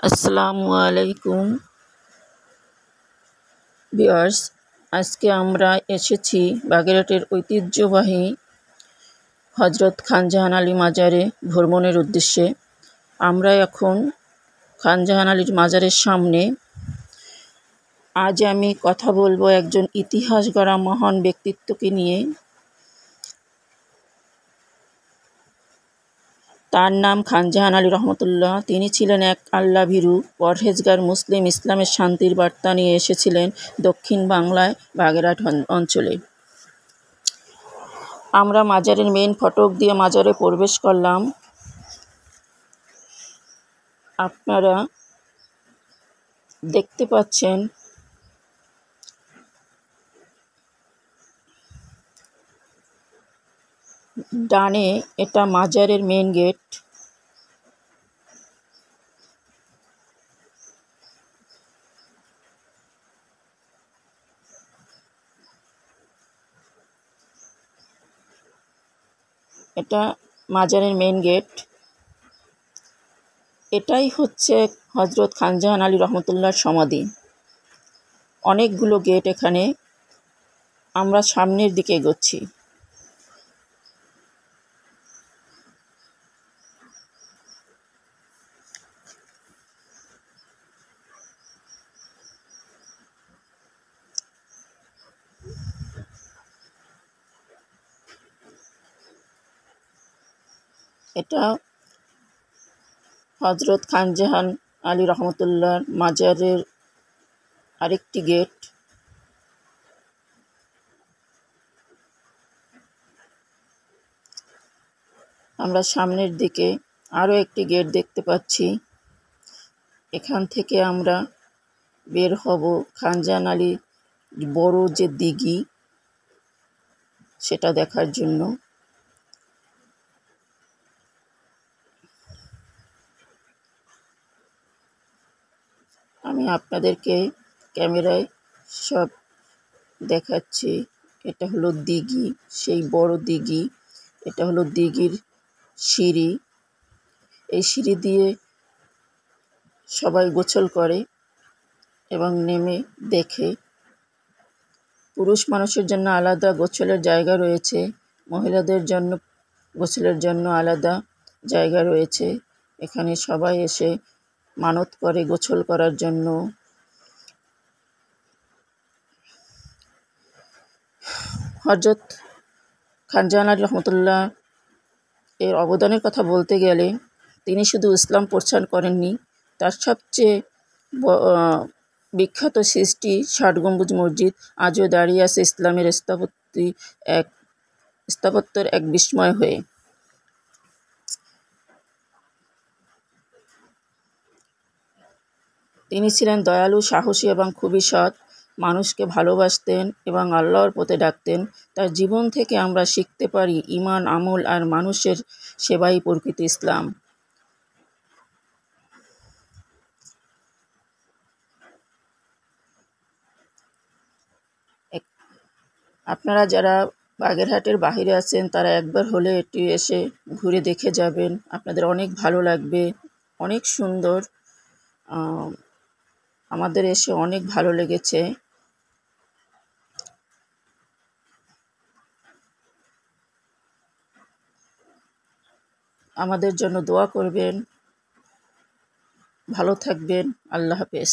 আসসালামু আলাইকুম ভিউয়ার্স, আজকে আমরা এসেছি বাগেরহাটের ঐতিহ্যবাহী হজরত খানজাহান আলী মাজারে ভ্রমণের উদ্দেশ্যে। আমরা এখন খানজাহান আলীর মাজারের সামনে। আজ আমি কথা বলবো একজন ইতিহাস গড়া মহান ব্যক্তিত্বকে নিয়ে। তার নাম খানজাহান আলী রহমতুল্লাহ। তিনি ছিলেন এক আল্লাভীরু পরহেজগার মুসলিম। ইসলামের শান্তির বার্তা নিয়ে এসেছিলেন দক্ষিণ বাংলায় বাগেরহাট অঞ্চলে। আমরা মাজারের মেইন ফটক দিয়ে মাজারে প্রবেশ করলাম। আপনারা দেখতে পাচ্ছেন ডানে এটা মাজারের মেইন গেট। এটা মাজারের মেইন গেট। এটাই হচ্ছে হজরত খানজাহান আলী রহমতুল্লাহর সমাধি। অনেকগুলো গেট এখানে। আমরা সামনের দিকে এগোচ্ছি। এটা হজরত খানজাহান আলী রহমতুল্লাহর মাজারের আরেকটি গেট। আমরা সামনের দিকে আরও একটি গেট দেখতে পাচ্ছি। এখান থেকে আমরা বের হব খানজাহান আলী বড় যে দিঘি সেটা দেখার জন্য। আমি আপনাদেরকে ক্যামেরায় সব দেখাচ্ছি। এটা হলো দিঘি, সেই বড় দিঘি। এটা হলো দিঘির সিঁড়ি। এই সিঁড়ি দিয়ে সবাই গোসল করে এবং নেমে দেখে। পুরুষ মানুষের জন্য আলাদা গোসলের জায়গা রয়েছে, মহিলাদের জন্য গোসলের জন্য আলাদা জায়গা রয়েছে। এখানে সবাই এসে মানত করে গোসল করার জন্য। হজরত খানজাহান আলী রহমতুল্লাহ এর অবদানের কথা বলতে গেলে তিনি শুধু ইসলাম প্রচার করেননি, তার সবচেয়ে বিখ্যাত সৃষ্টি ৬০ গম্বুজ মসজিদ আজও দাঁড়িয়ে আছে ইসলামের স্থাপত্যের এক বিস্ময় হয়ে। তিনি ছিলেন দয়ালু, সাহসী এবং খুবই সৎ। মানুষকে ভালোবাসতেন এবং আল্লাহর পথে ডাকতেন। তার জীবন থেকে আমরা শিখতে পারি ঈমান, আমল আর মানুষের সেবাই প্রকৃত ইসলাম। আপনারা যারা বাগেরহাটের বাইরে আছেন তারা একবার হলে এটি এসে ঘুরে দেখে যাবেন। আপনাদের অনেক ভালো লাগবে, অনেক সুন্দর। আমাদের এসে অনেক ভালো লেগেছে। আমাদের জন্য দোয়া করবেন। ভালো থাকবেন। আল্লাহ হাফেজ।